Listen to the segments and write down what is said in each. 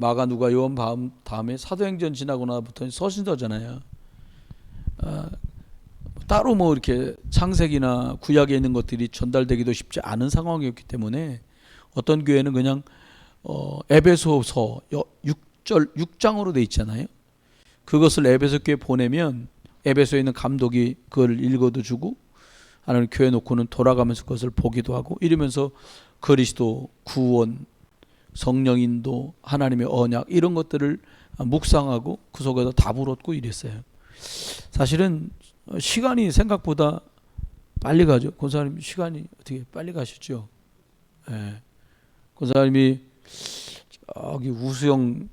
마가, 누가, 요한 다음에 사도행전 지나고 나부터 서신서잖아요. 따로 뭐 이렇게 창세기나 구약에 있는 것들이 전달되기도 쉽지 않은 상황이었기 때문에 어떤 교회는 그냥 에베소서 6장으로 돼 있잖아요. 그것을 에베소 교회에 보내면 에베소에 있는 감독이 그걸 읽어도 주고, 하나님 교회 놓고는 돌아가면서 그것을 보기도 하고, 이러면서 그리스도, 구원, 성령인도, 하나님의 언약, 이런 것들을 묵상하고 그 속에서 답을 얻고 이랬어요. 사실은 시간이 생각보다 빨리 가죠. 권사님 시간이 어떻게 빨리 가시죠? 예. 권사님이 여기 우수영,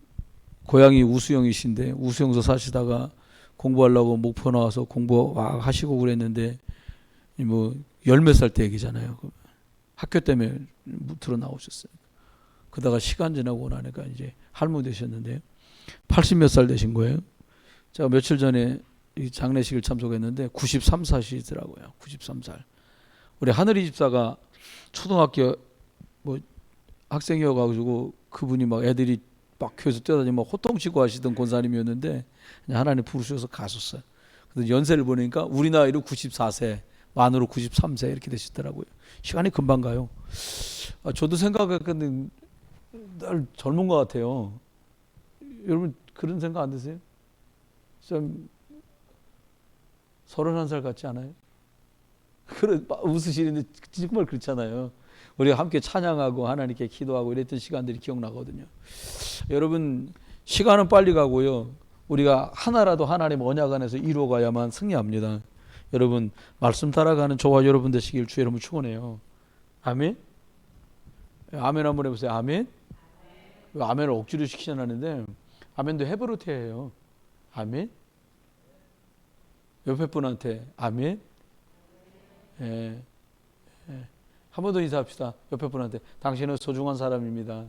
고향이 우수영이신데 우수영서 사시다가 공부하려고 목포 나와서 공부하시고 그랬는데 뭐 열 몇 살 때 얘기잖아요. 학교 때문에 들어 나오셨어요. 그러다가 시간 지나고 나니까 이제 할머니 되셨는데요. 80 몇 살 되신 거예요. 제가 며칠 전에 이 장례식을 참석했는데 93살이더라고요. 93살. 우리 하늘이 집사가 초등학교 뭐 학생이어가지고 그분이 막 애들이 막 교회에서 뛰어다니면 막 호통치고 하시던 권사님이었는데 하나님 부르셔서 가셨어요. 그래서 연세를 보니까 우리 나이로 94세, 만으로 93세 이렇게 되시더라고요. 시간이 금방 가요. 저도 생각했는데 날 젊은 것 같아요. 여러분 그런 생각 안 드세요? 좀 31살 같지 않아요? 그래 웃으시는데 정말 그렇잖아요. 우리가 함께 찬양하고 하나님께 기도하고 이랬던 시간들이 기억나거든요. 여러분 시간은 빨리 가고요. 우리가 하나라도 하나님 언약 안에서 이루어가야만 승리합니다. 여러분 말씀 따라가는 저와 여러분 되시길 주의 이름으로 축원해요. 아멘. 아멘 한번 해보세요. 아멘. 아멘을 억지로 시키셔놨는데 아멘도 헤브루트예요. 아멘. 옆에 분한테 아멘. 예. 예. 한 번 더 인사합시다. 옆에 분한테 당신은 소중한 사람입니다.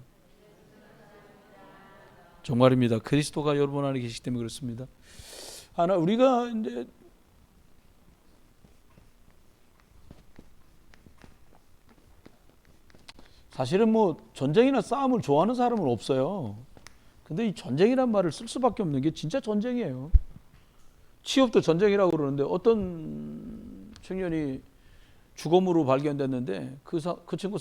정말입니다. 그리스도가 여러분 안에 계시기 때문에 그렇습니다. 우리가 이제 사실은 뭐 전쟁이나 싸움을 좋아하는 사람은 없어요. 근데 이 전쟁이란 말을 쓸 수밖에 없는 게 진짜 전쟁이에요. 취업도 전쟁이라고 그러는데 어떤 청년이 주검으로 발견됐는데 그 친구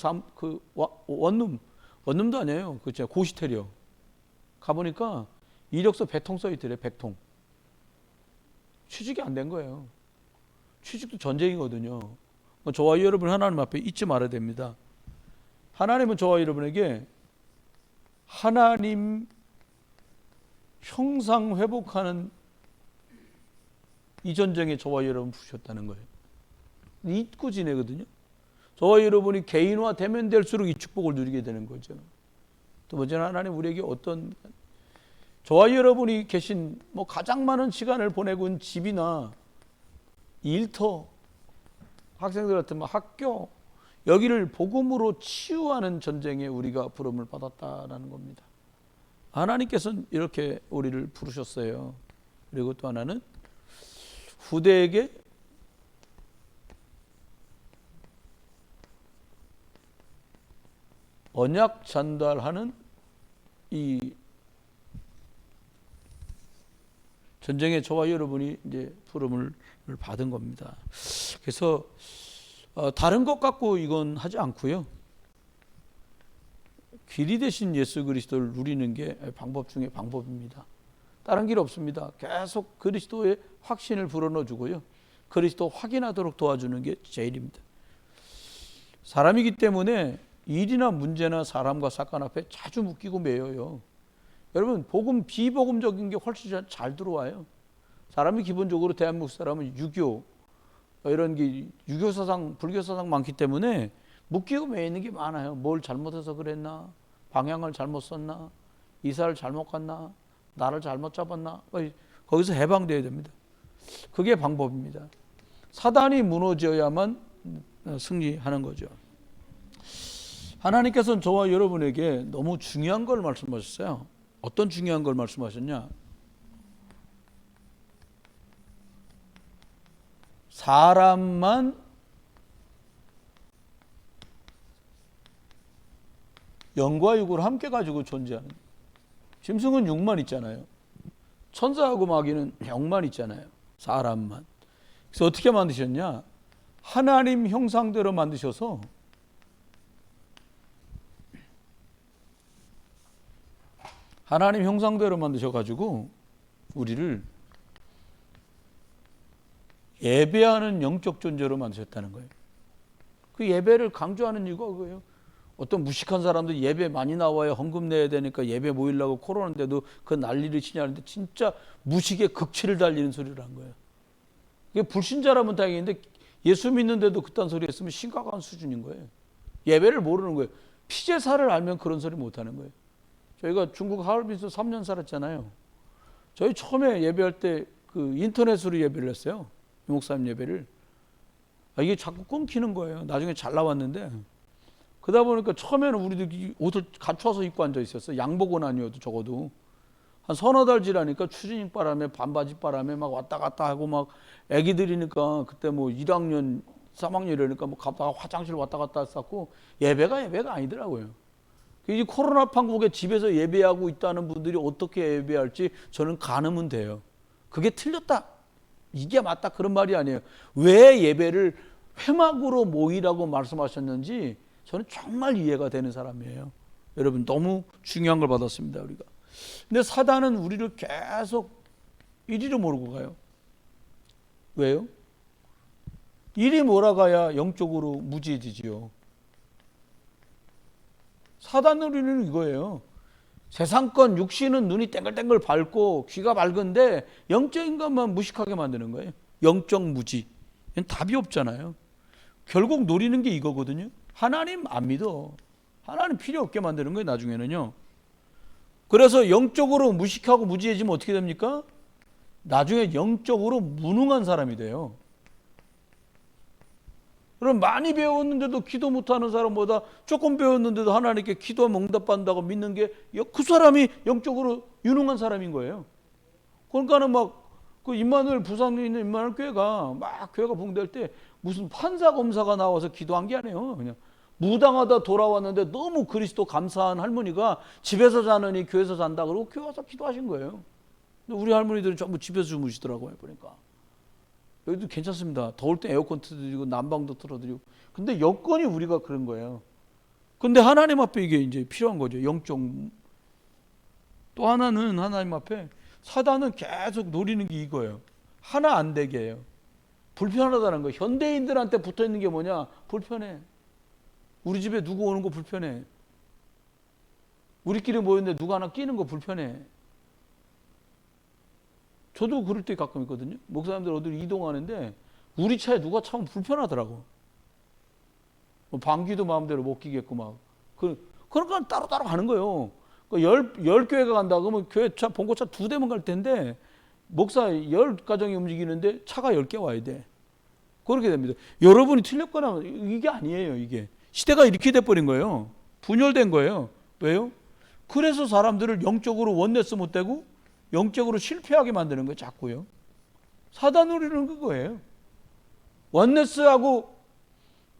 원룸도 아니에요. 그 진짜 고시텔이요. 가보니까 이력서 100통 써 있더래. 100통. 취직이 안 된 거예요. 취직도 전쟁이거든요. 저와 여러분 하나님 앞에 잊지 말아야 됩니다. 하나님은 저와 여러분에게 하나님 형상 회복하는 이 전쟁에 저와 여러분 부르셨다는 거예요. 잊고 지내거든요. 저와 여러분이 개인화 되면 될수록 이 축복을 누리게 되는 거죠. 두 번째는 하나님 우리에게 어떤 저와 여러분이 계신 뭐 가장 많은 시간을 보내고 있는 집이나 일터, 학생들 같으면 학교, 여기를 복음으로 치유하는 전쟁에 우리가 부름을 받았다라는 겁니다. 하나님께서는 이렇게 우리를 부르셨어요. 그리고 또 하나는 후대에게 언약 전달하는 이 전쟁에 저와 여러분이 이제 부름을 받은 겁니다. 그래서 다른 것 갖고 이건 하지 않고요. 길이 되신 예수 그리스도를 누리는 게 방법 중에 방법입니다. 다른 길 없습니다. 계속 그리스도의 확신을 불어넣어 주고요. 그리스도 확인하도록 도와주는 게 제일입니다. 사람이기 때문에 일이나 문제나 사람과 사건 앞에 자주 묶이고 매여요. 여러분 복음 비복음적인 게 훨씬 잘 들어와요. 사람이 기본적으로 대한민국 사람은 유교 이런 게 유교 사상, 불교 사상 많기 때문에 묶이고 매이는 게 많아요. 뭘 잘못해서 그랬나? 방향을 잘못 썼나? 이사를 잘못 갔나? 나를 잘못 잡았나? 거기서 해방되어야 됩니다. 그게 방법입니다. 사단이 무너져야만 승리하는 거죠. 하나님께서는 저와 여러분에게 너무 중요한 걸 말씀하셨어요. 어떤 중요한 걸 말씀하셨냐? 사람만 영과 육을 함께 가지고 존재하는, 짐승은 육만 있잖아요. 천사하고 마귀는 영만 있잖아요. 사람만. 그래서 어떻게 만드셨냐? 하나님 형상대로 만드셔서 하나님 형상대로 만드셔가지고 우리를 예배하는 영적 존재로 만드셨다는 거예요. 그 예배를 강조하는 이유가 그거예요. 어떤 무식한 사람들 예배 많이 나와야 헌금 내야 되니까 예배 모이려고 코로나인데도 그 난리를 치냐는데 진짜 무식의 극치를 달리는 소리를 한 거예요. 이게 불신자라면 다행인데 예수 믿는데도 그딴 소리 했으면 심각한 수준인 거예요. 예배를 모르는 거예요. 피제사를 알면 그런 소리 못하는 거예요. 저희가 중국 하얼빈에서 3년 살았잖아요. 저희 처음에 예배할 때 그 인터넷으로 예배를 했어요. 목사님 예배를. 이게 자꾸 끊기는 거예요. 나중에 잘 나왔는데 그러다 보니까 처음에는 우리도 옷을 갖춰서 입고 앉아 있었어요. 양복은 아니어도 적어도 한 서너 달 지나니까 추진ник 바람에 반바지 바람에 막 왔다 갔다 하고 막 애기들이니까 그때 뭐 1학년 3학년 이러니까 뭐 가다가 화장실 왔다 갔다 했었고 예배가 아니더라고요. 이 코로나 판국에 집에서 예배하고 있다는 분들이 어떻게 예배할지 저는 가늠은 돼요. 그게 틀렸다. 이게 맞다. 그런 말이 아니에요. 왜 예배를 회막으로 모이라고 말씀하셨는지 저는 정말 이해가 되는 사람이에요. 여러분 너무 중요한 걸 받았습니다. 우리가. 근데 사단은 우리를 계속 이리로 몰고 가요. 왜요? 이리 몰아가야 영적으로 무지해지지요. 사단 논리는 이거예요. 세상권 육신은 눈이 땡글땡글 밝고 귀가 밝은데 영적인 것만 무식하게 만드는 거예요. 영적 무지. 이건 답이 없잖아요. 결국 노리는 게 이거거든요. 하나님 안 믿어. 하나님 필요 없게 만드는 거예요. 나중에는요. 그래서 영적으로 무식하고 무지해지면 어떻게 됩니까? 나중에 영적으로 무능한 사람이 돼요. 그럼 많이 배웠는데도 기도 못하는 사람보다 조금 배웠는데도 하나님께 기도하면 응답받는다고 믿는 게 그 사람이 영적으로 유능한 사람인 거예요. 그러니까는 막 그 임마누엘 부산에 있는 임마누엘 교회가 막 교회가 붕괴할 때 무슨 판사 검사가 나와서 기도한 게 아니에요. 그냥 무당하다 돌아왔는데 너무 그리스도 감사한 할머니가 집에서 자느니 교회에서 잔다 그러고 교회 와서 기도하신 거예요. 근데 우리 할머니들은 전부 집에서 주무시더라고요. 보니까. 여기도 괜찮습니다. 더울 때 에어컨 틀어드리고 난방도 틀어드리고. 근데 여건이 우리가 그런 거예요. 근데 하나님 앞에 이게 이제 필요한 거죠. 영적. 또 하나는 하나님 앞에 사단은 계속 노리는 게 이거예요. 하나 안 되게 해요. 불편하다는 거. 현대인들한테 붙어 있는 게 뭐냐? 불편해. 우리 집에 누구 오는 거 불편해. 우리끼리 모였는데 누가 하나 끼는 거 불편해. 저도 그럴 때 가끔 있거든요. 목사님들 어디 이동하는데 우리 차에 누가 차면 불편하더라고. 방귀도 마음대로 못 끼겠고 막. 그러니까 따로따로 가는 거예요. 열 교회가 간다 그러면 교회 차, 봉고차 2대만 갈 텐데 목사 10가정이 움직이는데 차가 10개 와야 돼. 그렇게 됩니다. 여러분이 틀렸거나 이게 아니에요. 이게. 시대가 이렇게 돼버린 거예요. 분열된 거예요. 왜요? 그래서 사람들을 영적으로 원네스 못되고 영적으로 실패하게 만드는 거예요. 자꾸요. 사단 노리는 그거예요. 원네스하고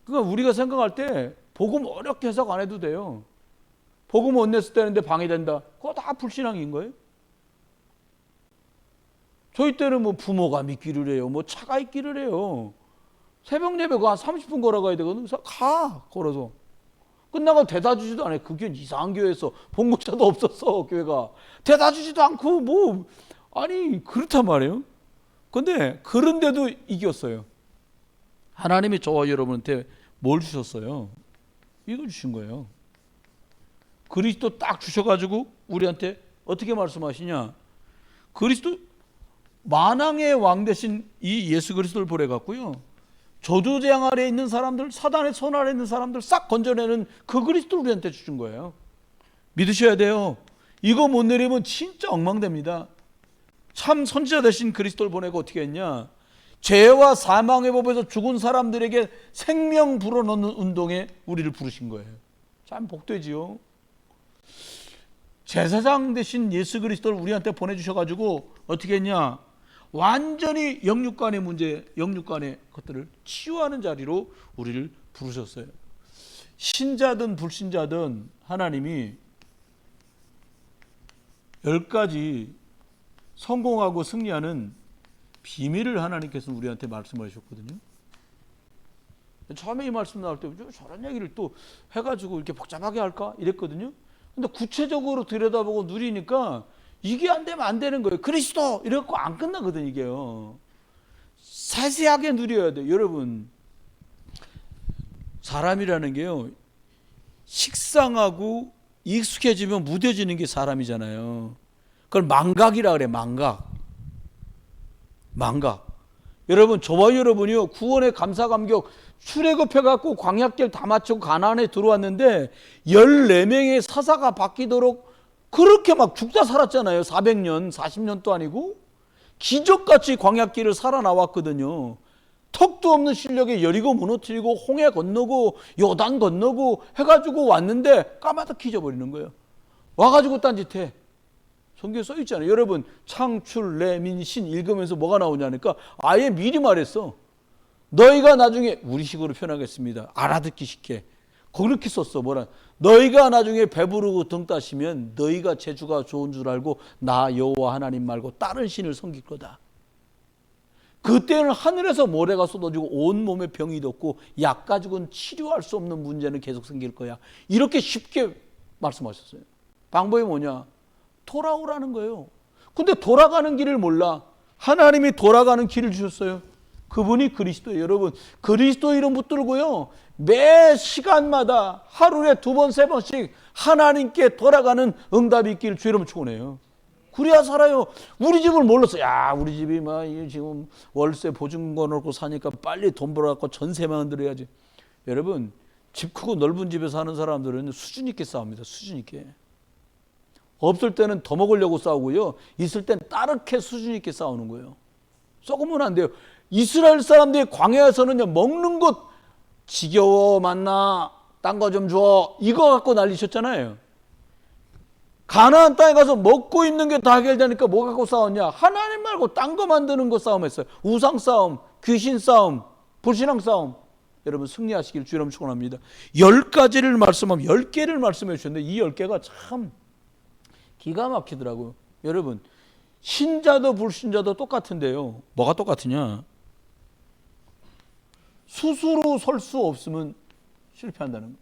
그건 우리가 생각할 때 복음 어렵게 해석 안 해도 돼요. 복음 원네스 되는데 방해된다. 그거 다 불신앙인 거예요. 저희 때는 뭐 부모가 믿기를 해요. 뭐 차가 있기를 해요. 새벽 예배 한 30분 걸어가야 되거든. 그래서 가 걸어서. 끝나고 대다 주지도 않아요. 그게 이상한 교회에서 봉고차도 없었어. 교회가 대다 주지도 않고 뭐 아니 그렇단 말이에요. 근데 그런데도 이겼어요. 하나님이 저와 여러분한테 뭘 주셨어요? 이거 주신 거예요. 그리스도 딱 주셔가지고 우리한테 어떻게 말씀하시냐? 그리스도 만왕의 왕 대신 이 예수 그리스도를 보내갖고요. 저주재앙 아래에 있는 사람들, 사단의 손 아래에 있는 사람들 싹 건져내는 그 그리스도를 우리한테 주신 거예요. 믿으셔야 돼요. 이거 못 내리면 진짜 엉망됩니다. 참 선지자 되신 그리스도를 보내고 어떻게 했냐? 죄와 사망의 법에서 죽은 사람들에게 생명 불어넣는 운동에 우리를 부르신 거예요. 참 복되지요. 제사장 되신 예수 그리스도를 우리한테 보내주셔가지고 어떻게 했냐? 완전히 영육간의 문제, 영육간의 것들을 치유하는 자리로 우리를 부르셨어요. 신자든 불신자든 하나님이 10가지 성공하고 승리하는 비밀을 하나님께서 우리한테 말씀하셨거든요. 처음에 이 말씀 나올 때 저런 얘기를 또 해가지고 이렇게 복잡하게 할까 이랬거든요. 근데 구체적으로 들여다보고 누리니까 이게 안 되면 안 되는 거예요. 그리스도 이래갖고 안 끝나거든 이게요. 세세하게 누려야 돼요. 여러분, 사람이라는 게요, 식상하고 익숙해지면 무뎌지는 게 사람이잖아요. 그걸 망각이라 그래. 망각. 여러분, 저와 여러분이요, 구원의 감사 감격 출애굽해갖고 광야길 다 마치고 가나안에 들어왔는데 14명의 사사가 바뀌도록 그렇게 막 죽다 살았잖아요. 400년 40년도 아니고 기적같이 광야길을 살아나왔거든요. 턱도 없는 실력에 여리고 무너뜨리고 홍해 건너고 요단 건너고 해가지고 왔는데 까마득히 잊어버리는 거예요. 와가지고 딴짓해. 성경에 써 있잖아요. 여러분, 창출 레민신 읽으면서 뭐가 나오냐니까 아예 미리 말했어. 너희가 나중에, 우리식으로 표현하겠습니다, 알아듣기 쉽게 그렇게 썼어. 뭐라, 너희가 나중에 배부르고 등 따시면 너희가 재주가 좋은 줄 알고 나 여호와 하나님 말고 다른 신을 섬길 거다. 그때는 하늘에서 모래가 쏟아지고 온몸에 병이 덮고 약 가지고는 치료할 수 없는 문제는 계속 생길 거야. 이렇게 쉽게 말씀하셨어요. 방법이 뭐냐? 돌아오라는 거예요. 근데 돌아가는 길을 몰라. 하나님이 돌아가는 길을 주셨어요. 그분이 그리스도예요. 여러분, 그리스도 이름 붙들고요, 매 시간마다 하루에 2번, 3번씩 하나님께 돌아가는 응답이 있기를 주 이름 축원해요. 그래야 살아요. 우리 집을 몰랐어. 야, 우리 집이 막 지금 월세 보증금 넣고 사니까 빨리 돈 벌어갖고 전세만 흔들어야지. 여러분, 집 크고 넓은 집에 사는 사람들은 수준 있게 싸웁니다. 수준 있게. 없을 때는 더 먹으려고 싸우고요, 있을 땐 따르게 수준 있게 싸우는 거예요. 썩으면 안 돼요. 이스라엘 사람들이 광야에서는요, 먹는 것 지겨워, 만나, 딴 거 좀 줘, 이거 갖고 난리셨잖아요. 가나안 땅에 가서 먹고 있는 게 다 해결되니까 뭐 갖고 싸웠냐? 하나님 말고 딴 거 만드는 거 싸움했어요. 우상 싸움, 귀신 싸움, 불신앙 싸움. 여러분, 승리하시길 주 이름 축원합니다. 10가지를 말씀하면 10개를 말씀해 주셨는데 이 10개가 참 기가 막히더라고요. 여러분, 신자도 불신자도 똑같은데요, 뭐가 똑같으냐? 스스로 설 수 없으면 실패한다는 거예요.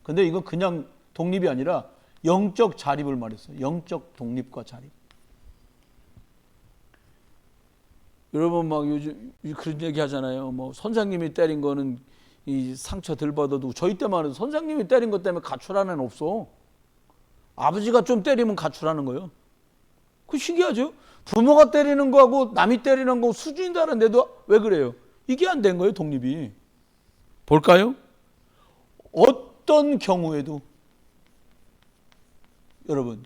근데 이건 그냥 독립이 아니라 영적 자립을 말했어요. 영적 독립과 자립. 여러분, 막 요즘 그런 얘기 하잖아요. 뭐 선생님이 때린 거는 이 상처 덜 받아도, 저희 때만 해도 선생님이 때린 것 때문에 가출하는 애는 없어. 아버지가 좀 때리면 가출하는 거예요. 그 신기하죠? 부모가 때리는 거하고 남이 때리는 거 수준이 다른데도 왜 그래요? 이게 안 된 거예요, 독립이. 볼까요? 어떤 경우에도, 여러분,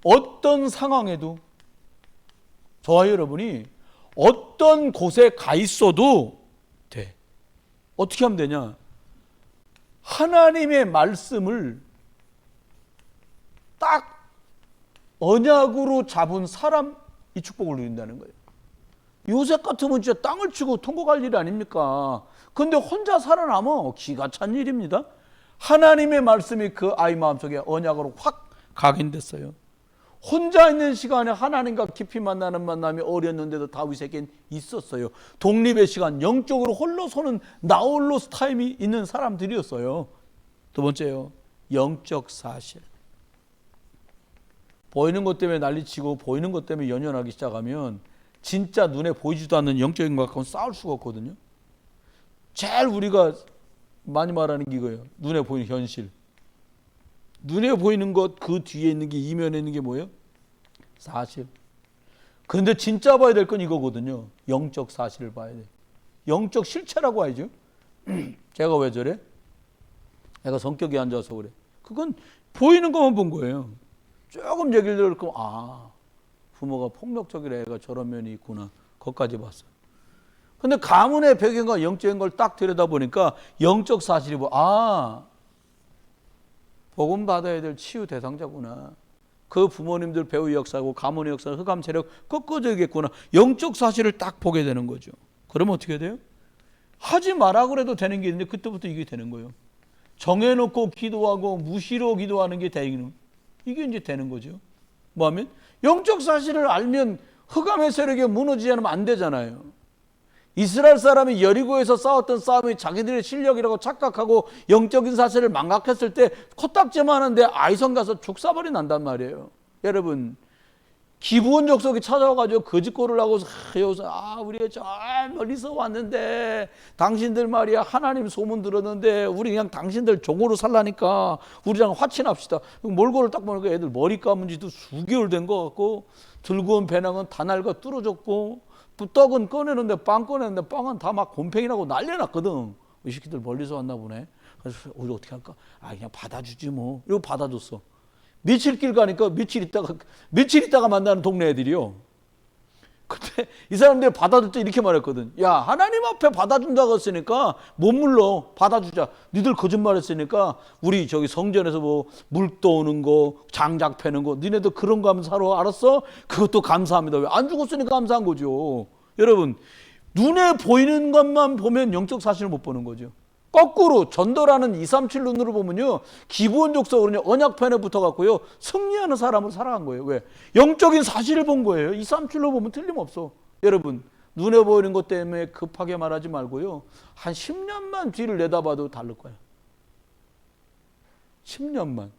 어떤 상황에도 저와 여러분이 어떤 곳에 가 있어도 돼. 어떻게 하면 되냐? 하나님의 말씀을 딱 언약으로 잡은 사람, 이 축복을 누린다는 거예요. 요셉 같으면 진짜 땅을 치고 통곡할 일 아닙니까? 근데 혼자 살아남아 기가 찬 일입니다. 하나님의 말씀이 그 아이 마음속에 언약으로 확 각인됐어요. 혼자 있는 시간에 하나님과 깊이 만나는 만남이 어렸는데도 다윗에겐 있었어요. 독립의 시간, 영적으로 홀로 서는 나홀로 타임이 있는 사람들이었어요. 두 번째요, 영적 사실. 보이는 것 때문에 난리치고 보이는 것 때문에 연연하기 시작하면 진짜 눈에 보이지도 않는 영적인 것과는 싸울 수가 없거든요. 제일 우리가 많이 말하는 게 이거예요. 눈에 보이는 현실. 눈에 보이는 것, 그 뒤에 있는 게, 이면에 있는 게 뭐예요? 사실. 그런데 진짜 봐야 될 건 이거거든요. 영적 사실을 봐야 돼. 영적 실체라고 하죠. 제가 왜 저래? 내가 성격이 안 좋아서 그래. 그건 보이는 것만 본 거예요. 조금 얘기를 들을 거면, 아, 부모가 폭력적이라 애가 저런 면이 있구나. 거기까지 봤어요. 근데 가문의 배경과 영적인 걸 딱 들여다보니까 영적 사실이 뭐, 아, 복음 받아야 될 치유 대상자구나. 그 부모님들 배우 역사고 가문의 역사, 흑암 세력 꺾어져야겠구나. 영적 사실을 딱 보게 되는 거죠. 그러면 어떻게 돼요? 하지 마라 그래도 되는 게 있는데 그때부터 이게 되는 거예요. 정해놓고 기도하고 무시로 기도하는 게 되는, 이게 이제 되는 거죠. 뭐하면? 영적 사실을 알면 흑암의 세력에 무너지지 않으면 안 되잖아요. 이스라엘 사람이 여리고에서 싸웠던 싸움이 자기들의 실력이라고 착각하고 영적인 사실을 망각했을 때 코딱지만 하는데 아이성 가서 죽사발이 난단 말이에요. 여러분, 기브온 족속이 찾아와가지고 거짓골을 하고 우리 저 멀리서 왔는데 당신들 말이야 하나님 소문 들었는데 우리 그냥 당신들 종으로 살라니까 우리랑 화친합시다. 몰골을 딱 보니까 애들 머리 감은 지도 수개월 된 것 같고 들고 온 배낭은 다 낡아 뚫어졌고 떡은 꺼내는데 빵 꺼내는데 빵은 다 막 곰팡이 나고 난리 났거든. 이 새끼들 멀리서 왔나 보네. 그래서 우리 어떻게 할까? 그냥 받아주지 뭐. 이거 받아줬어. 며칠 길 가니까 며칠 있다가 만나는 동네 애들이요. 근데 이 사람들이 받아줄 때 이렇게 말했거든. 야, 하나님 앞에 받아준다고 했으니까 못 물러. 받아주자. 니들 거짓말했으니까 우리 저기 성전에서 뭐 물 떠오는 거, 장작 패는 거, 니네도 그런 거 하면 살아. 알았어? 그것도 감사합니다. 왜 안 죽었으니까 감사한 거죠. 여러분, 눈에 보이는 것만 보면 영적 사실을 못 보는 거죠. 거꾸로 전도라는 237 눈으로 보면요, 기브온 족속으로는 언약편에 붙어갖고요 승리하는 사람으로 살아간 거예요. 왜? 영적인 사실을 본 거예요. 237로 보면 틀림없어. 여러분, 눈에 보이는 것 때문에 급하게 말하지 말고요, 한 10년만 뒤를 내다봐도 다를 거예요. 10년만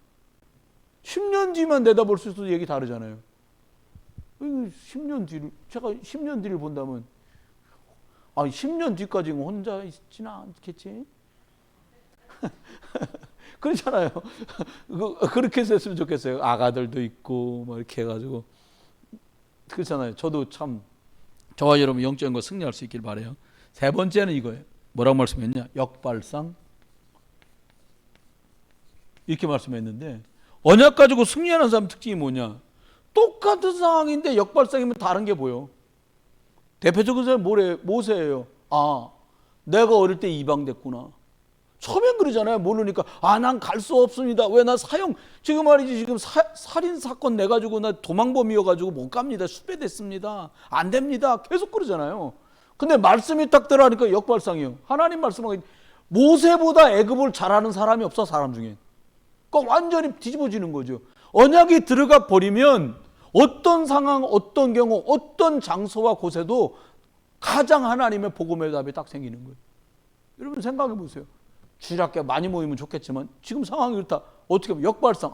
10년 뒤만 내다볼 수 있어도 얘기 다르잖아요. 10년 뒤를, 제가 10년 뒤를 본다면 10년 뒤까지는 혼자 있지는 않겠지? 그렇잖아요. 그렇게 했으면 좋겠어요. 아가들도 있고 뭐 이렇게 해가지고 그렇잖아요. 저도 참 저와 여러분 영적인 거 승리할 수 있길 바라요. 세 번째는 이거예요. 뭐라고 말씀했냐? 역발상. 이렇게 말씀했는데 언약 가지고 승리하는 사람 특징이 뭐냐? 똑같은 상황인데 역발상이면 다른 게 보여. 대표적인 사람이 모세예요. 내가 어릴 때 이방됐구나. 처음엔 그러잖아요. 모르니까 난 갈 수 없습니다. 왜? 나 지금 말이지, 지금 살인 사건 내가지고 나 도망범이어가지고 못 갑니다. 수배됐습니다. 안 됩니다. 계속 그러잖아요. 근데 말씀이 딱 들어가니까 역발상이에요. 하나님 말씀하기 모세보다 애굽을 잘하는 사람이 없어. 사람 중에. 그러니까 완전히 뒤집어지는 거죠. 언약이 들어가 버리면 어떤 상황, 어떤 경우, 어떤 장소와 곳에도 가장 하나님의 복음의 답이 딱 생기는 거예요. 여러분 생각해 보세요. 주일학교 많이 모이면 좋겠지만 지금 상황이 그렇다. 어떻게 보면 역발상.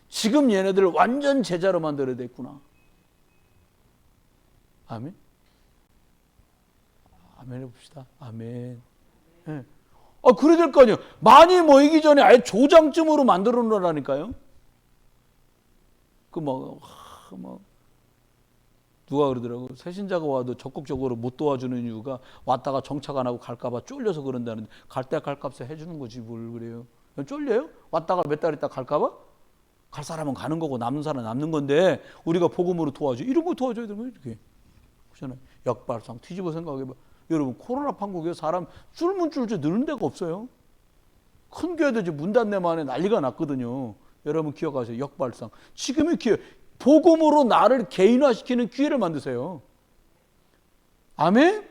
지금 얘네들을 완전 제자로 만들어야 됐구나. 아멘. 아멘 해봅시다. 아멘. 네. 그래야 될 거 아니에요. 많이 모이기 전에 아예 조장쯤으로 만들어 놓으라니까요. 누가 그러더라고. 새신자가 와도 적극적으로 못 도와주는 이유가 왔다가 정착 안 하고 갈까봐 쫄려서 그런다는데, 갈 때 갈값에 해주는 거지 뭘 그래요. 쫄려요? 왔다가 몇 달 있다 갈까봐? 갈 사람은 가는 거고 남는 사람은 남는 건데 우리가 복음으로 도와줘. 이런 거 도와줘야 되는 거예요. 이렇게. 그렇잖아요. 역발상. 뒤집어 생각해봐. 여러분, 코로나 판국에 사람 줄문 줄줄 늘는 데가 없어요. 큰 교회도 이제 문 닫는 만에 난리가 났거든요. 여러분 기억하세요. 역발상. 지금의 기회. 복음으로 나를 개인화시키는 기회를 만드세요. 아멘?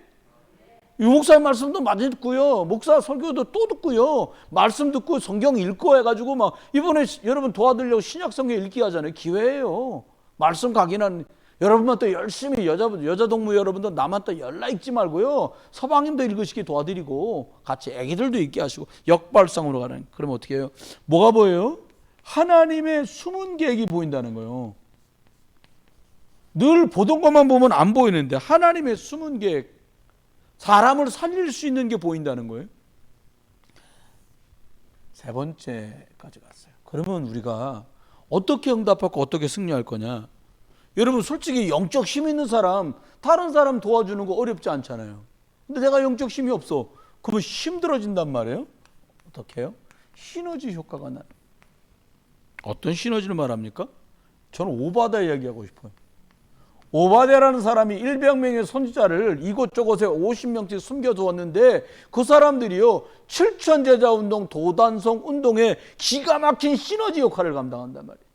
이 목사의 말씀도 많이 듣고요. 목사 설교도 또 듣고요. 말씀 듣고 성경 읽고 해가지고 막 이번에 여러분 도와드리려고 신약 성경 읽기 하잖아요. 기회예요. 말씀 각인하는 여러분만 또 열심히 여자 동무 여러분도 나만 또 열라 읽지 말고요. 서방님도 읽으시기 도와드리고 같이 애기들도 읽게 하시고 역발상으로 가는. 그러면 어떻게 해요? 뭐가 보여요? 하나님의 숨은 계획이 보인다는 거예요. 늘 보던 것만 보면 안 보이는데 하나님의 숨은 계획, 사람을 살릴 수 있는 게 보인다는 거예요. 세 번째까지 갔어요. 그러면 우리가 어떻게 응답하고 어떻게 승리할 거냐? 여러분 솔직히 영적 힘 있는 사람, 다른 사람 도와주는 거 어렵지 않잖아요. 근데 내가 영적 힘이 없어. 그러면 힘들어진단 말이에요. 어떻게 해요? 시너지 효과가 나요. 어떤 시너지를 말합니까? 저는 오바다 이야기하고 싶어요. 오바데라는 사람이 100명의 선지자를 이곳저곳에 50명씩 숨겨두었는데 그 사람들이요 7천제자운동 도단성 운동에 기가 막힌 시너지 역할을 감당한단 말이에요.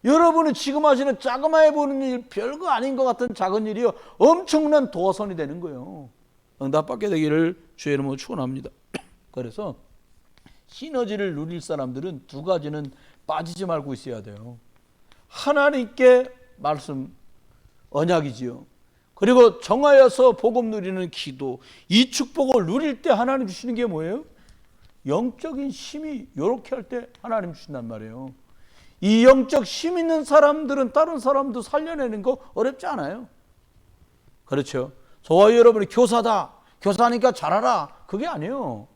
여러분은 지금 하시는 자그마해 보이는 일, 별거 아닌 것 같은 작은 일이요 엄청난 도화선이 되는 거예요. 응답받게 되기를 주의 이름으로 축원합니다. 그래서 시너지를 누릴 사람들은 두 가지는 빠지지 말고 있어야 돼요. 하나님께 말씀 언약이지요. 그리고 정하여서 복음 누리는 기도, 이 축복을 누릴 때 하나님 주시는 게 뭐예요? 영적인 힘이 이렇게 할 때 하나님 주신단 말이에요. 이 영적 힘 있는 사람들은 다른 사람도 살려내는 거 어렵지 않아요. 그렇죠. 저와 여러분이 교사다, 교사니까 잘하라, 그게 아니에요.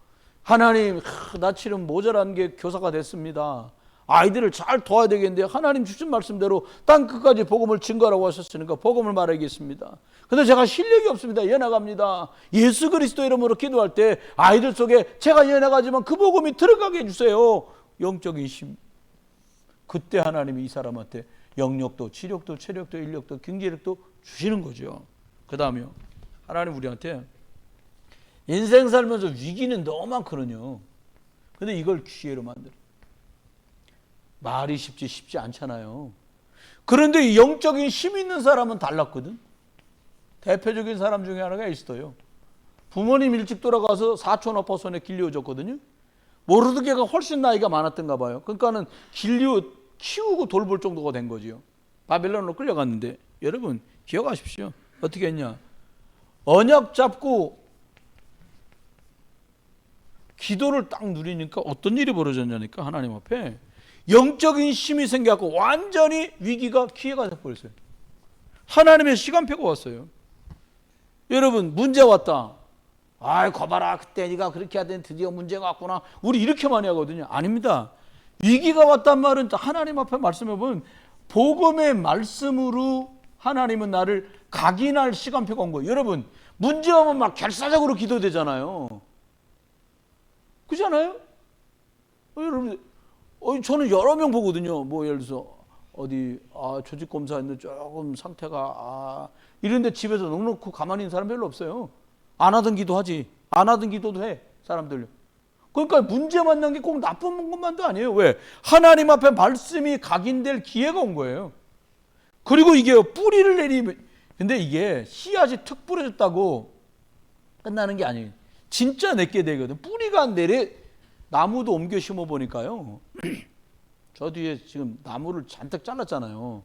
하나님, 나 지금 모자란 게 교사가 됐습니다. 아이들을 잘 도와야 되겠는데 하나님 주신 말씀대로 땅 끝까지 복음을 증거하라고 하셨으니까 복음을 말하겠습니다. 근데 제가 실력이 없습니다. 연약합니다. 예수 그리스도 이름으로 기도할 때 아이들 속에 제가 연약하지만 그 복음이 들어가게 해주세요. 영적인 힘. 그때 하나님이 이 사람한테 영력도, 지력도, 체력도, 인력도, 경제력도 주시는 거죠. 그 다음에요, 하나님 우리한테 인생 살면서 위기는 너무 많거든요. 근데 이걸 기회로 만들어. 말이 쉽지 않잖아요. 그런데 이 영적인 힘 있는 사람은 달랐거든. 대표적인 사람 중에 하나가 에스더요. 부모님 일찍 돌아가서 사촌 아빠 손에 길려줬거든요. 모르드게가 훨씬 나이가 많았던가 봐요. 그러니까는 키우고 돌볼 정도가 된 거지요. 바벨론으로 끌려갔는데 여러분 기억하십시오. 어떻게 했냐? 언약 잡고 기도를 딱 누리니까 어떤 일이 벌어졌냐니까 하나님 앞에 영적인 힘이 생겨갖고 완전히 위기가 기회가 돼버렸어요. 하나님의 시간표가 왔어요. 여러분 문제 왔다. 아이 거봐라, 그때 네가 그렇게 하더니 드디어 문제가 왔구나. 우리 이렇게 많이 하거든요. 아닙니다. 위기가 왔단 말은 하나님 앞에 말씀해보면 복음의 말씀으로 하나님은 나를 각인할 시간표가 온 거예요. 여러분 문제 오면 막 결사적으로 기도되잖아요. 그렇잖아요? 여러분 저는 여러 명 보거든요. 뭐 예를 들어서 어디 조직 검사했는데 조금 상태가 이런데 집에서 넉넉히 가만히 있는 사람 별로 없어요. 안 하던 기도하지. 안 하던 기도도 해 사람들. 그러니까 문제 만난 게 꼭 나쁜 것만도 아니에요. 왜? 하나님 앞에 말씀이 각인될 기회가 온 거예요. 그리고 이게 뿌리를 내리면, 근데 이게 씨앗이 툭 뿌려졌다고 끝나는 게 아니에요. 진짜 내게 되거든. 뿌리가 안 내려. 나무도 옮겨 심어 보니까요. 저 뒤에 지금 나무를 잔뜩 잘랐잖아요.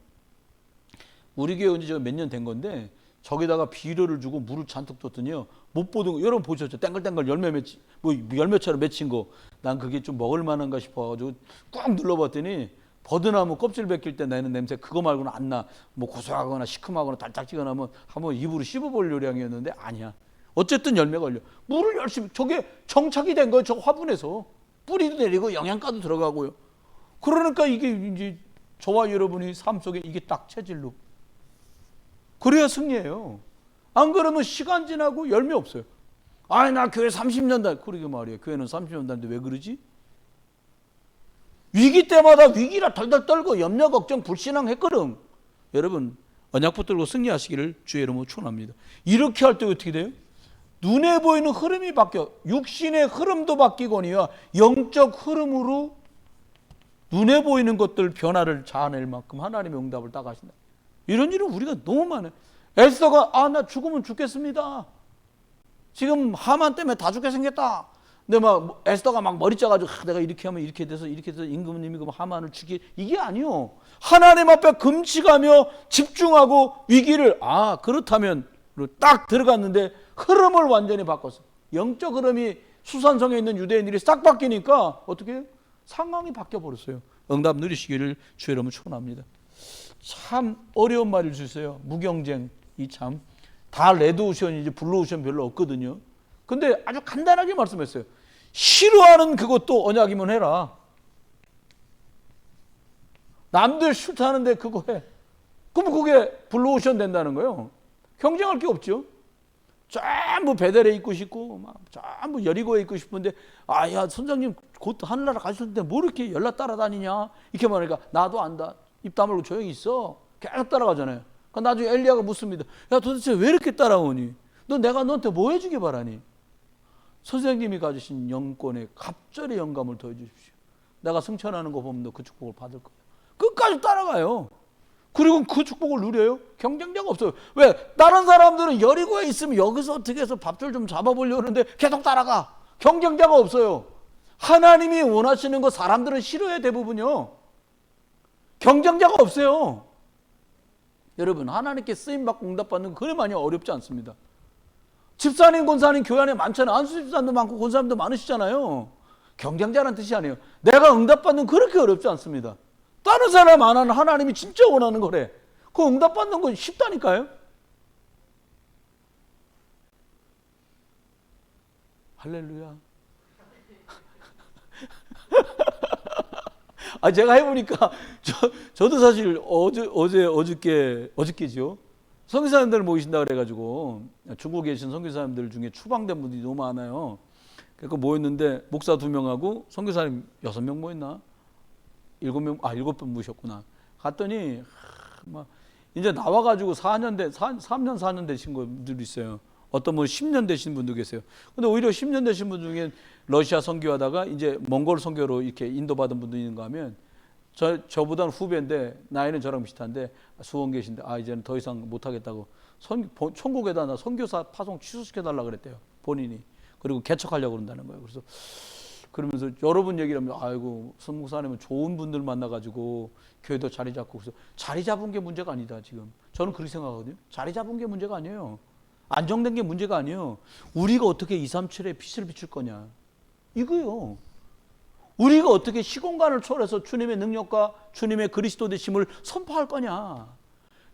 우리 교회 온 지 몇 년 된 건데 저기다가 비료를 주고 물을 잔뜩 뒀더니요. 못 보던 거 여러분 보셨죠? 땡글땡글 열매처럼 맺힌 거. 난 그게 좀 먹을 만한가 싶어가지고 꾹 눌러봤더니 버드나무 껍질 벗길 때 나는 냄새 그거 말고는 안 나. 뭐 고소하거나 시큼하거나 달짝지근하면 한번 입으로 씹어볼 요량이었는데 아니야. 어쨌든 열매가 걸려. 물을 열심히, 저게 정착이 된 거예요. 저 화분에서. 뿌리도 내리고 영양가도 들어가고요. 그러니까 이게 이제 저와 여러분이 삶 속에 이게 딱 체질로. 그래야 승리해요. 안 그러면 시간 지나고 열매 없어요. 나 교회 30년 다. 그러게 말이에요. 교회는 30년 다는데 왜 그러지? 위기 때마다 위기라 덜덜 떨고 염려, 걱정, 불신앙 했거든. 여러분 언약 붙들고 승리하시기를 주의 이름으로 축원합니다. 이렇게 할 때 어떻게 돼요? 눈에 보이는 흐름이 바뀌어. 육신의 흐름도 바뀌거니와 영적 흐름으로 눈에 보이는 것들 변화를 자아낼 만큼 하나님의 응답을 딱 하신다. 이런 일은 우리가 너무 많아요. 에스더가 나 죽으면 죽겠습니다. 지금 하만 때문에 다 죽게 생겼다. 근데 막 에스더가 막 머리 짜가지고 내가 이렇게 하면 이렇게 돼서 임금님이 하만을 죽이, 이게 아니요. 하나님 앞에 금식하며 집중하고 위기를 그렇다면 딱 들어갔는데 흐름을 완전히 바꿨어. 영적 흐름이 수산성에 있는 유대인들이 싹 바뀌니까 어떻게 해요? 상황이 바뀌어버렸어요. 응답 누리시기를 주의 이름으로 축원합니다. 참 어려운 말일 수 있어요. 무경쟁. 이 참 다 레드오션이지 블루오션 별로 없거든요. 근데 아주 간단하게 말씀했어요. 싫어하는 그것도 언약이면 해라. 남들 싫다는데 그거 해. 그럼 그게 블루오션 된다는 거예요. 경쟁할 게 없죠. 전부 베델에 있고 싶고 막 전부 여리고에 있고 싶은데 야 선장님 곧 하늘나라 가실 텐데 뭐 이렇게 연락 따라다니냐 이렇게 말하니까 나도 안다. 입 다물고 조용히 있어. 계속 따라가잖아요. 그러니까 나중에 엘리야가 묻습니다. 야 도대체 왜 이렇게 따라오니? 내가 너한테 뭐 해주길 바라니? 선생님이 가지신 영권에 갑절의 영감을 더해 주십시오. 내가 승천하는 거 보면 너 그 축복을 받을 거야. 끝까지 따라가요. 그리고 그 축복을 누려요? 경쟁자가 없어요. 왜? 다른 사람들은 여리고에 있으면 여기서 어떻게 해서 밥줄 좀 잡아보려고 하는데 계속 따라가. 경쟁자가 없어요. 하나님이 원하시는 거 사람들은 싫어해 대부분요. 경쟁자가 없어요. 여러분, 하나님께 쓰임받고 응답받는 거 그래 많이 어렵지 않습니다. 집사님, 권사님 교회 안에 많잖아요. 안수 집사님도 많고 권사님도 많으시잖아요. 경쟁자라는 뜻이 아니에요. 내가 응답받는 거 그렇게 어렵지 않습니다. 다른 사람 안 하는 하나님이 진짜 원하는 거래. 그 응답받는 건 쉽다니까요. 할렐루야. 제가 해보니까 저도 사실 어저께죠. 선교사님들 모이신다 그래가지고 중국에 계신 선교사님들 중에 추방된 분들이 너무 많아요. 그러니까 모였는데 목사 2명하고 선교사님 6명 모였나? 7분 모셨구나. 갔더니 막 이제 나와가지고 3년, 4년 되신 분들이 있어요. 어떤 분 10년 되신 분도 계세요. 근데 오히려 10년 되신 분 중에 러시아 선교하다가 이제 몽골 선교로 이렇게 인도받은 분도 있는가 하면 저보다는 후배인데 나이는 저랑 비슷한데 수원 계신데 이제는 더 이상 못하겠다고 천국에다 나 선교사 파송 취소시켜달라 그랬대요. 본인이. 그리고 개척하려고 그런다는 거예요. 그래서 그러면서 여러분 얘기를 하면 아이고 선목사님은 좋은 분들 만나가지고 교회도 자리 잡고 그래서 자리 잡은 게 문제가 아니다 지금. 저는 그렇게 생각하거든요. 자리 잡은 게 문제가 아니에요. 안정된 게 문제가 아니에요. 우리가 어떻게 237에 빛을 비출 거냐 이거요. 우리가 어떻게 시공간을 초월해서 주님의 능력과 주님의 그리스도 되심을 선포할 거냐.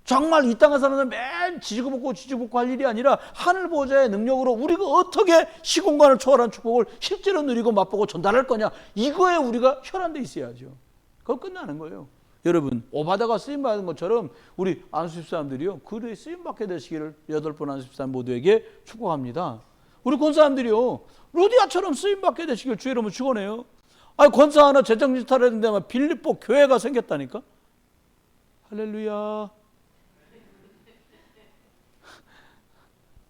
정말 이 땅에 사는 사람은 맨 지지고 볶고 할 일이 아니라 하늘 보좌의 능력으로 우리가 어떻게 시공간을 초월한 축복을 실제로 누리고 맛보고 전달할 거냐. 이거에 우리가 혈안돼 있어야죠. 그거 끝나는 거예요. 여러분, 오바다가 쓰임받은 것처럼 우리 안수집사님들이요, 그래 쓰임받게 되시기를 8분 안수집사님 모두에게 축복합니다. 우리 권사님들이요, 루디아처럼 쓰임받게 되시기를 주의 이름으로 축원해요. 권사 하나 재정지탈했는데 빌립보 교회가 생겼다니까. 할렐루야.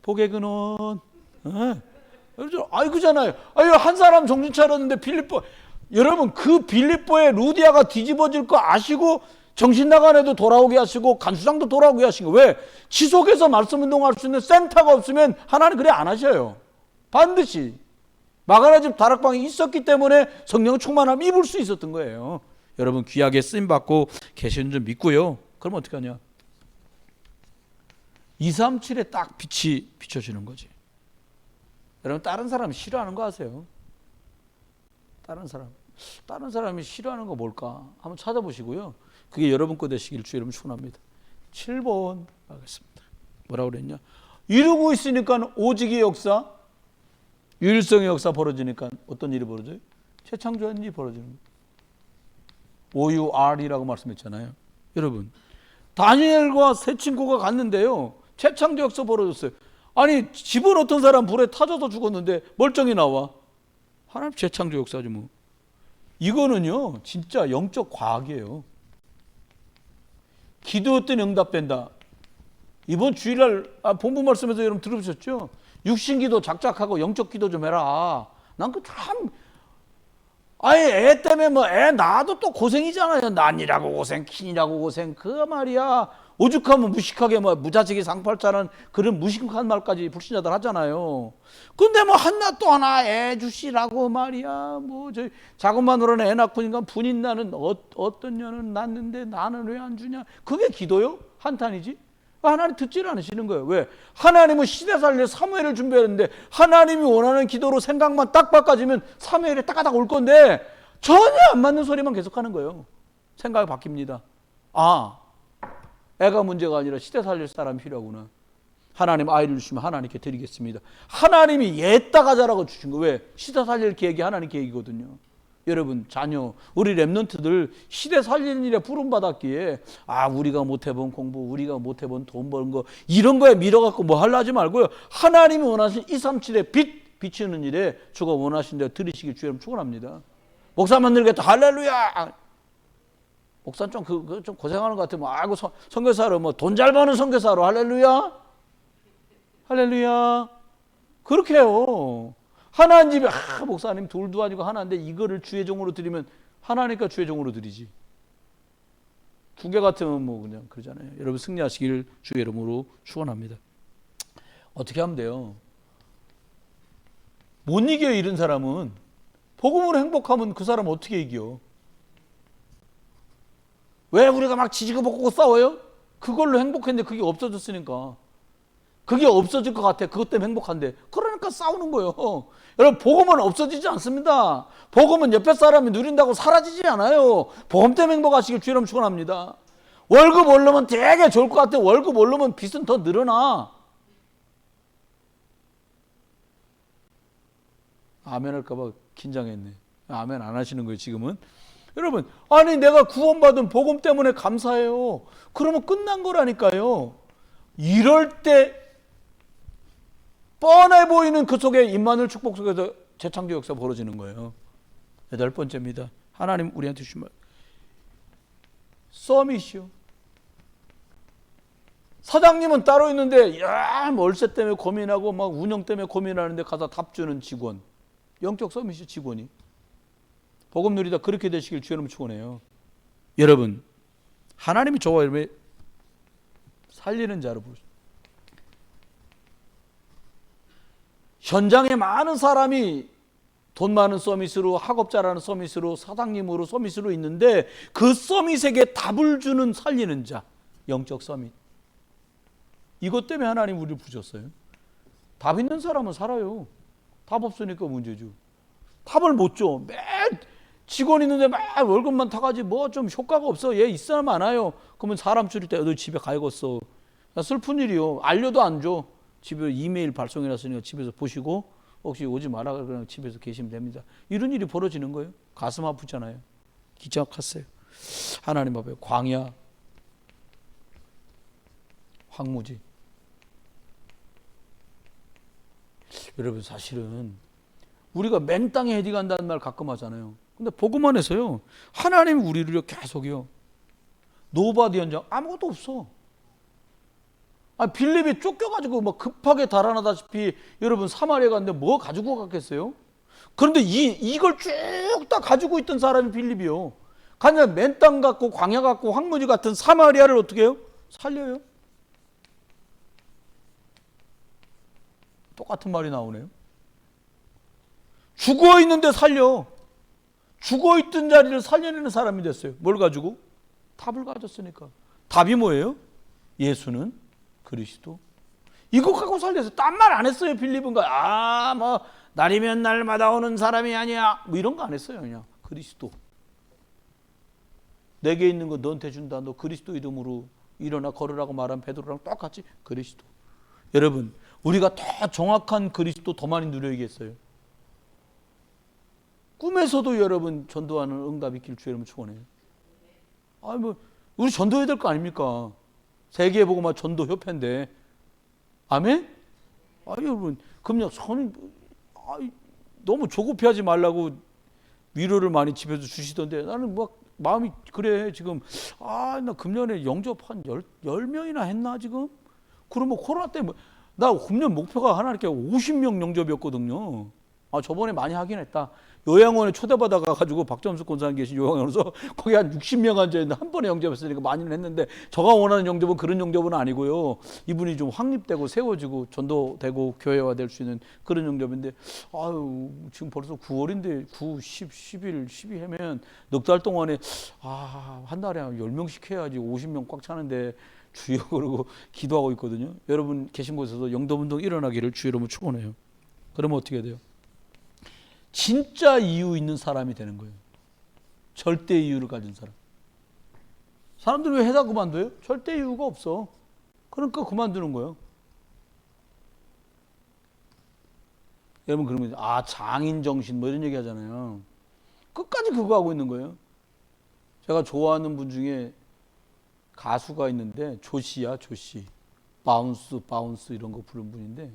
복의 근원. 그잖아요. 한 사람 정신 차렸는데 빌립보. 여러분, 그 빌립보에 루디아가 뒤집어질 거 아시고 정신 나간 애도 돌아오게 하시고 간수장도 돌아오게 하신 거. 왜? 지속해서 말씀 운동할 수 있는 센터가 없으면 하나님 그래 안 하셔요. 반드시. 마가라 집 다락방이 있었기 때문에 성령 충만함 입을 수 있었던 거예요. 여러분, 귀하게 쓰임받고 계시는 줄 믿고요. 그럼 어떻게 하냐? 237에 딱 빛이 비춰지는 거지. 여러분, 다른 사람 싫어하는 거 아세요? 다른 사람이 싫어하는 거 뭘까? 한번 찾아보시고요. 그게 여러분 거 되시길 주 이름 축원합니다. 7번 하겠습니다. 뭐라고 그랬냐? 이루고 있으니까 오직의 역사, 유일성의 역사 벌어지니까 어떤 일이 벌어져요? 재창조한 일이 벌어지는 거예요. OUR이라고 말씀했잖아요. 여러분, 다니엘과 세 친구가 갔는데요, 재창조 역사 벌어졌어요. 집어넣던 사람 불에 타져서 죽었는데 멀쩡히 나와. 하나님 재창조 역사지 뭐. 이거는요 진짜 영적 과학이에요. 기도했더니 응답된다. 이번 주일날 본부 말씀에서 여러분 들으셨죠? 육신기도 작작하고 영적 기도 좀 해라. 난 그 참 애 때문에 애 낳아도 또 고생이잖아요. 난이라고 고생, 킨이라고 고생. 그 말이야. 오죽하면 무식하게 무자식이 상팔자는 그런 무식한 말까지 불신자들 하잖아요. 근데 한나 또 하나 애 주시라고 말이야. 저 작은 마누라는 애 낳고 분인 나는 어떤 년은 낳는데 나는 왜 안 주냐. 그게 기도요? 한탄이지. 하나님 듣지를 않으시는 거예요. 왜? 하나님은 시대 살릴 사무엘을 준비했는데 하나님이 원하는 기도로 생각만 딱 바꿔지면 사무엘이 따가닥 올 건데 전혀 안 맞는 소리만 계속하는 거예요. 생각이 바뀝니다. 애가 문제가 아니라 시대 살릴 사람이 필요하구나. 하나님 아이를 주시면 하나님께 드리겠습니다. 하나님이 얘따가 자라고 주신 거. 왜? 시대 살릴 계획이 하나님 계획이거든요. 여러분, 자녀, 우리 랩런트들 시대 살리는 일에 부름받았기에 우리가 못해본 공부, 우리가 못해본 돈 버는 거 이런 거에 밀어갖고 뭐 하려 하지 말고요. 하나님이 원하신 237의 비치는 일에 주가 원하신 대로 들으시길 주여름 축원합니다. 목사 만들겠다. 할렐루야. 목사는 좀 고생하는 것 같으면 선교사로 돈 잘 버는 선교사로 할렐루야. 할렐루야. 그렇게 해요. 하나님 집에 목사님 둘도 아니고 하나인데 이거를 주의 종으로 드리면 하나니까 주의 종으로 드리지. 두 개 같으면 그냥 그러잖아요. 여러분 승리하시길 주의 이름으로 축원합니다. 어떻게 하면 돼요? 못 이겨요. 이런 사람은. 복음으로 행복하면 그 사람 어떻게 이겨? 왜 우리가 막 지지고 볶고 싸워요? 그걸로 행복했는데 그게 없어졌으니까. 그게 없어질 것 같아. 그것 때문에 행복한데. 그러니까 싸우는 거예요. 여러분, 복음은 없어지지 않습니다. 복음은 옆에 사람이 누린다고 사라지지 않아요. 복음 때문에 행복하시길 주여 축원합니다. 월급 오르면 되게 좋을 것 같아. 월급 오르면 빚은 더 늘어나. 아멘 할까 봐 긴장했네. 아멘 안 하시는 거예요, 지금은. 여러분, 아니 내가 구원받은 복음 때문에 감사해요. 그러면 끝난 거라니까요. 이럴 때 뻔해 보이는 그 속에 임마누엘 축복 속에서 재창조 역사가 벌어지는 거예요. 8번째입니다. 하나님 우리한테 주신 말. 서밋이요. 사장님은 따로 있는데 월세 때문에 고민하고 막 운영 때문에 고민하는데 가서 답 주는 직원. 영적 서밋이 직원이. 복음 누리다 그렇게 되시길 주여는 축원해요. 여러분, 하나님이 저와 여러분의 살리는 자로 부르십니다. 현장에 많은 사람이 돈 많은 서밋으로, 학업자라는 서밋으로, 사장님으로 서밋으로 있는데 그 서밋에게 답을 주는 살리는 자, 영적 서밋. 이것 때문에 하나님 우리를 부르셨어요. 답 있는 사람은 살아요. 답 없으니까 문제죠. 답을 못 줘. 매일 직원 있는데 막 월급만 타가지 뭐 좀 효과가 없어. 얘 있어야 많아요. 그러면 사람 줄일 때 너 집에 가야겠어. 슬픈 일이요. 알려도 안 줘. 집에 이메일 발송해놨으니까 집에서 보시고 혹시 오지 마라 그러면 집에서 계시면 됩니다. 이런 일이 벌어지는 거예요. 가슴 아프잖아요. 기적하세요. 하나님 앞에 광야, 황무지. 여러분, 사실은 우리가 맹땅에 헤딩한다는 말 가끔 하잖아요. 근데 복음 안에서요, 하나님 우리를 계속요, 노바디 현장 아무것도 없어. 빌립이 쫓겨가지고 막 급하게 달아나다시피 여러분 사마리아 갔는데 뭐 가지고 갔겠어요? 그런데 이걸 쭉 다 가지고 있던 사람이 빌립이요. 그냥 맨 땅 같고 광야 같고 황무지 같은 사마리아를 어떻게 해요? 살려요. 똑같은 말이 나오네요. 죽어 있는데 살려. 죽어 있던 자리를 살려내는 사람이 됐어요. 뭘 가지고? 답을 가졌으니까. 답이 뭐예요? 예수는 그리스도. 이거 갖고 살려서 딴 말 안 했어요. 빌립은 뭐 날이면 날마다 오는 사람이 아니야. 뭐 이런 거 안 했어요. 그냥 그리스도. 내게 있는 거 너한테 준다. 너 그리스도 이름으로 일어나 걸으라고 말한 베드로랑 똑같이 그리스도. 여러분, 우리가 더 정확한 그리스도 더 많이 누려야겠어요. 꿈에서도 여러분 전도하는 응답 있길 주 여러분 축원해요. 우리 전도해야 될 거 아닙니까? 세계보고마 전도협회인데. 아멘? 여러분, 그럼요, 저는 너무 조급해하지 말라고 위로를 많이 집에서 주시던데 나는 막 마음이 그래. 지금 나 금년에 영접 한 10명이나 했나 지금? 그러면 코로나 때문에 나 금년 목표가 하나님께 50명 영접이었거든요. 저번에 많이 하긴 했다. 요양원에 초대받아 가지고 박점숙 권사님 계신 요양원에서 거기 한 60명 앉아있는데 한 번에 영접했으니까 많이는 했는데 제가 원하는 영접은 그런 영접은 아니고요. 이분이 좀 확립되고 세워지고 전도되고 교회화될 수 있는 그런 영접인데 지금 벌써 9월인데 9, 10, 11, 12 하면 넉 달 동안에 한 달에 한 10명씩 해야지 50명 꽉 차는데 주여 그러고 기도하고 있거든요. 여러분 계신 곳에서 영접운동 일어나기를 주여 여러분 축원해요. 그러면 어떻게 돼요? 진짜 이유 있는 사람이 되는 거예요. 절대 이유를 가진 사람. 사람들이 왜 회사 그만둬요? 절대 이유가 없어. 그러니까 그만두는 거예요. 여러분 그러면 장인 정신 뭐 이런 얘기 하잖아요. 끝까지 그거 하고 있는 거예요. 제가 좋아하는 분 중에 가수가 있는데 조씨야, 조씨. 바운스 이런 거 부른 분인데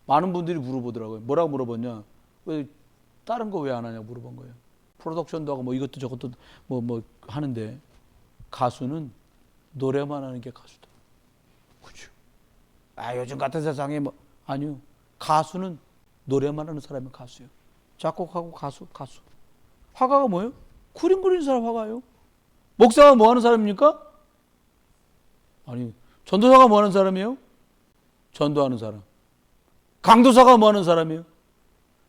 많은 분들이 물어보더라고요. 뭐라고 물어봤냐? 왜 다른 거 왜 안 하냐고 물어본 거예요. 프로덕션도 하고 뭐 이것도 저것도 뭐 하는데 가수는 노래만 하는 게 가수다. 그죠? 요즘 같은 세상에 아니요. 가수는 노래만 하는 사람이 가수예요. 작곡하고 가수. 화가가 뭐예요? 그림 그리는 사람 화가예요. 목사가 뭐 하는 사람입니까? 아니, 전도사가 뭐 하는 사람이에요? 전도하는 사람. 강도사가 뭐 하는 사람이에요?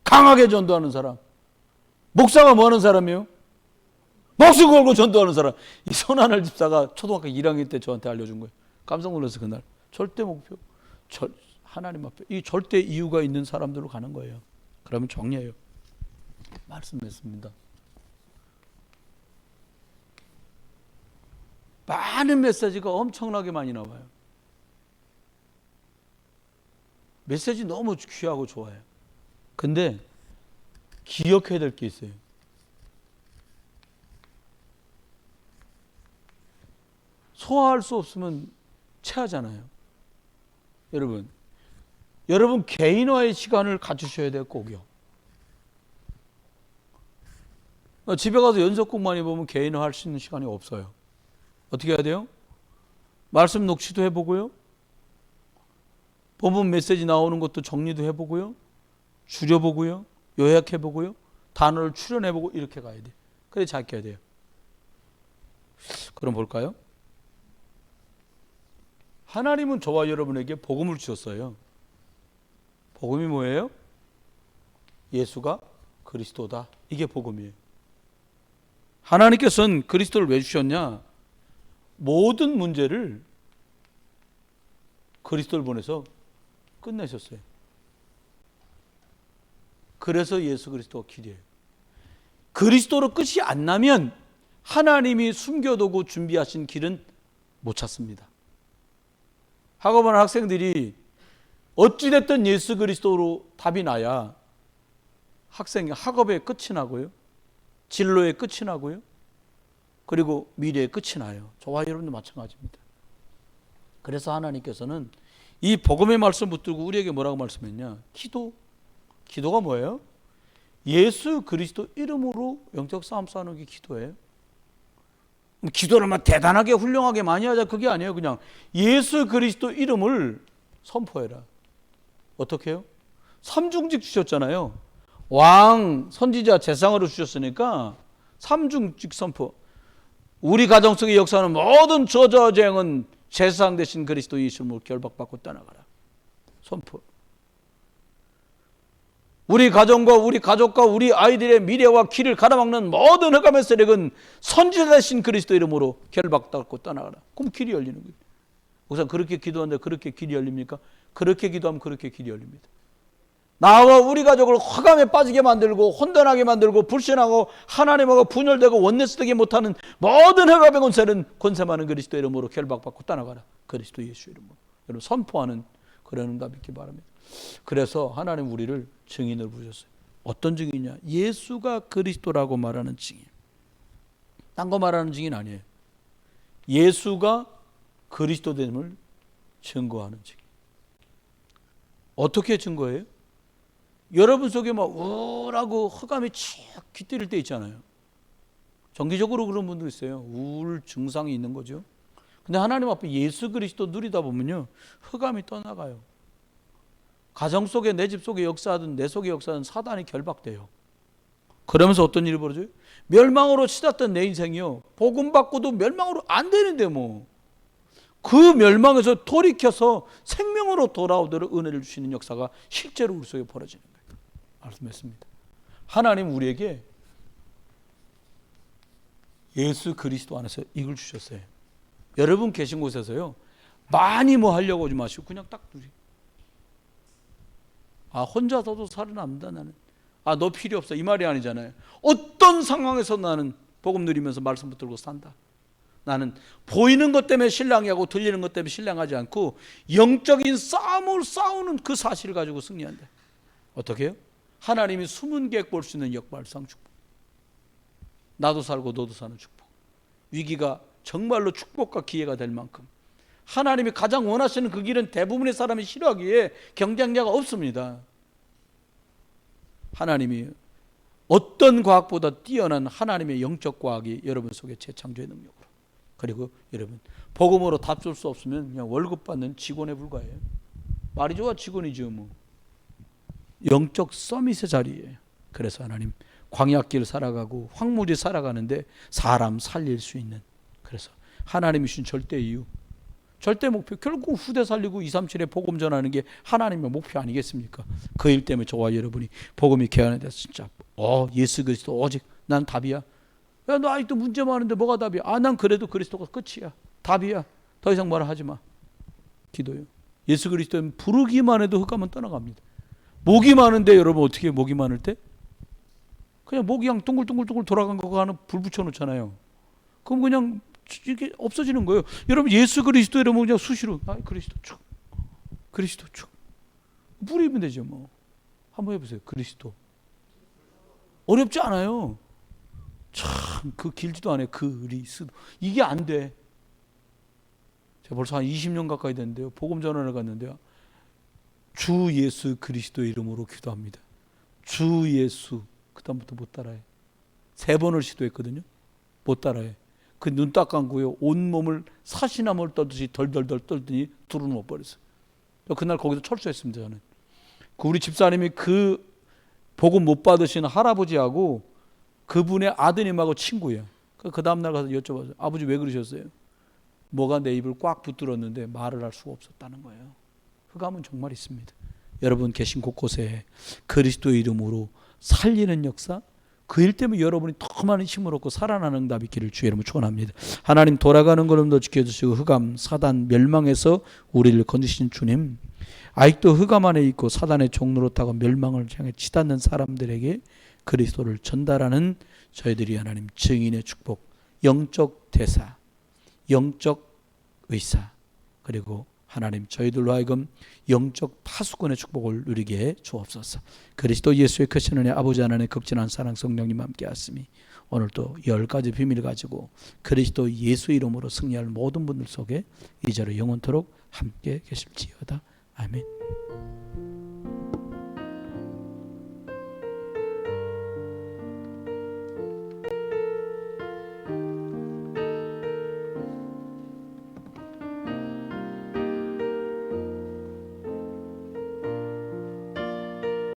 강하게 전도하는 사람. 목사가 뭐 하는 사람이에요? 목숨 걸고 전도하는 사람. 이 손하늘 집사가 초등학교 1학년 때 저한테 알려준 거예요. 깜짝 놀라서 그날. 절대 목표, 하나님 앞에 이 절대 이유가 있는 사람들로 가는 거예요. 그러면 정리해요. 말씀했습니다. 많은 메시지가 엄청나게 많이 나와요. 메시지 너무 귀하고 좋아요. 근데 기억해야 될 게 있어요. 소화할 수 없으면 체하잖아요. 여러분 개인화의 시간을 가지셔야 돼요. 꼭요. 집에 가서 연속곡 많이 보면 개인화 할 수 있는 시간이 없어요. 어떻게 해야 돼요? 말씀 녹취도 해보고요. 본문 메시지 나오는 것도 정리도 해보고요. 줄여보고요. 요약해보고요. 단어를 추려내보고 이렇게 가야 돼요. 그래 잘 깨야 돼요. 그럼 볼까요? 하나님은 저와 여러분에게 복음을 주셨어요. 복음이 뭐예요? 예수가 그리스도다. 이게 복음이에요. 하나님께서는 그리스도를 왜 주셨냐? 모든 문제를 그리스도를 보내서 끝내셨어요. 그래서 예수 그리스도가 길이에요. 그리스도로 끝이 안 나면 하나님이 숨겨두고 준비하신 길은 못 찾습니다. 학업하는 학생들이 어찌됐든 예수 그리스도로 답이 나야 학업의 끝이 나고요. 진로의 끝이 나고요. 그리고 미래의 끝이 나요. 저와 여러분도 마찬가지입니다. 그래서 하나님께서는 이 복음의 말씀 붙들고 우리에게 뭐라고 말씀했냐? 기도가 뭐예요? 예수 그리스도 이름으로 영적 싸움 싸우는 게 기도예요. 기도를 막 대단하게 훌륭하게 많이 하자 그게 아니에요. 그냥 예수 그리스도 이름을 선포해라. 어떻게 해요? 삼중직 주셨잖아요. 왕, 선지자, 제사장으로 주셨으니까 삼중직 선포. 우리 가정 속에 역사하는 모든 저저쟁은 제사장 대신 그리스도 예수님으로 결박받고 떠나가라. 선포. 우리 가정과 우리 가족과 우리 아이들의 미래와 길을 가로막는 모든 흑암의 세력은 선지자 대신 그리스도 이름으로 결박받고 떠나가라. 그럼 길이 열리는 거예요. 우선 그렇게 기도하는데 그렇게 길이 열립니까? 그렇게 기도하면 그렇게 길이 열립니다. 나와 우리 가족을 흑암에 빠지게 만들고 혼돈하게 만들고 불신하고 하나님하고 분열되고 원내스되게 못하는 모든 흑암의 권세 많은 그리스도 이름으로 결박받고 떠나가라. 그리스도 예수 이름으로. 여러분 선포하는 그런 응답 있기 바랍니다. 그래서 하나님 우리를 증인을 부르셨어요. 어떤 증인이냐? 예수가 그리스도라고 말하는 증인. 딴 거 말하는 증인 아니에요. 예수가 그리스도 됨을 증거하는 증인. 어떻게 증거해요? 여러분 속에 막 우울하고 흑암이 칙 깃들일 때 있잖아요. 정기적으로 그런 분도 있어요. 우울 증상이 있는 거죠. 근데 하나님 앞에 예수 그리스도 누리다 보면요, 흑암이 떠나가요. 가정 속에 내 집 속에 역사하든 내 속에 역사하든 사단이 결박돼요. 그러면서 어떤 일이 벌어져요? 멸망으로 치닫던 내 인생이요, 복음 받고도 멸망으로 안 되는데 뭐 그 멸망에서 돌이켜서 생명으로 돌아오도록 은혜를 주시는 역사가 실제로 우리 속에 벌어지는 거예요. 말씀했습니다. 하나님 우리에게 예수 그리스도 안에서 이걸 주셨어요. 여러분 계신 곳에서요, 많이 뭐 하려고 하지 마시고 그냥 딱 누리. 혼자서도 살아남는다 나는. 너 필요 없어 이 말이 아니잖아요. 어떤 상황에서 나는 복음 누리면서 말씀 붙들고 산다. 나는 보이는 것 때문에 신랑하고 들리는 것 때문에 신랑하지 않고 영적인 싸움을 싸우는 그 사실을 가지고 승리한다. 어떻게 해요? 하나님이 숨은 계획 볼 수 있는 역발상 축복. 나도 살고 너도 사는 축복. 위기가 정말로 축복과 기회가 될 만큼 하나님이 가장 원하시는 그 길은 대부분의 사람이 싫어하기에 경쟁자가 없습니다. 하나님이 어떤 과학보다 뛰어난 하나님의 영적 과학이 여러분 속에 재창조의 능력으로, 그리고 여러분 복음으로 답 줄 수 없으면 그냥 월급 받는 직원에 불과해요. 말이 좋아 직원이죠 뭐. 영적 서밋의 자리예요. 그래서 하나님 광야길 살아가고 황무지 살아가는데 사람 살릴 수 있는, 그래서 하나님이 주신 절대 이유, 절대 목표, 결국 후대 살리고 237에 복음 전하는 게 하나님의 목표 아니겠습니까? 그 일 때문에 저와 여러분이 복음이 개안에 대해서 진짜 예수 그리스도 오직 난 답이야. 야, 너 아직도 문제 많은데 뭐가 답이야? 아, 난 그래도 그리스도가 끝이야. 답이야. 더 이상 말을 하지 마. 기도요. 예수 그리스도는 부르기만 해도 흑암은 떠나갑니다. 목이 많은데 여러분 어떻게 해요? 목이 많을 때? 그냥 목이 그냥 둥글둥글둥글 돌아간 거 하나 불 붙여놓잖아요. 그럼 그냥 이게 없어지는 거예요. 여러분 예수 그리스도 이러면 그냥 수시로 아, 그리스도 쭉, 그리스도 쭉 뿌리면 되죠 뭐. 한번 해보세요. 그리스도. 어렵지 않아요. 참 그 길지도 않아요. 그리스도. 이게 안 돼. 제가 벌써 한 20년 가까이 됐는데요. 복음 전환을 갔는데요. 주 예수 그리스도 이름으로 기도합니다. 주 예수. 그 다음부터 못 따라해. 3번을 시도했거든요. 못 따라해. 그 눈 딱 감고요. 온 몸을 사시나무를 떨듯이 덜덜덜 떨더니 두루 누워 버렸어요. 그날 거기서 철수했습니다. 저는. 그 우리 집사님이 그 복음 못 받으신 할아버지하고 그분의 아드님하고 친구예요. 그 다음날 가서 여쭤봐서 아버지 왜 그러셨어요? 뭐가 내 입을 꽉 붙들었는데 말을 할 수가 없었다는 거예요. 흑암은 정말 있습니다. 여러분 계신 곳곳에 그리스도의 이름으로 살리는 역사, 그 일 때문에 여러분이 더 많은 힘을 얻고 살아나는 응답이 있기를 주의 이름으로 축원합니다. 하나님 돌아가는 걸음도 지켜주시고 흑암, 사단 멸망에서 우리를 건지신 주님, 아직도 흑암 안에 있고 사단의 종로로 타고 멸망을 향해 치닫는 사람들에게 그리스도를 전달하는 저희들이 하나님 증인의 축복, 영적 대사, 영적 의사, 그리고 하나님 저희들로 하여금 영적 파수꾼의 축복을 누리게 해 주옵소서. 그리스도 예수의 크신 은혜 아버지 하나님의 극진한 사랑 성령님 함께 하시니 오늘도 10가지 비밀을 가지고 그리스도 예수 이름으로 승리할 모든 분들 속에 이제로 영원토록 함께 계실지어다. 아멘.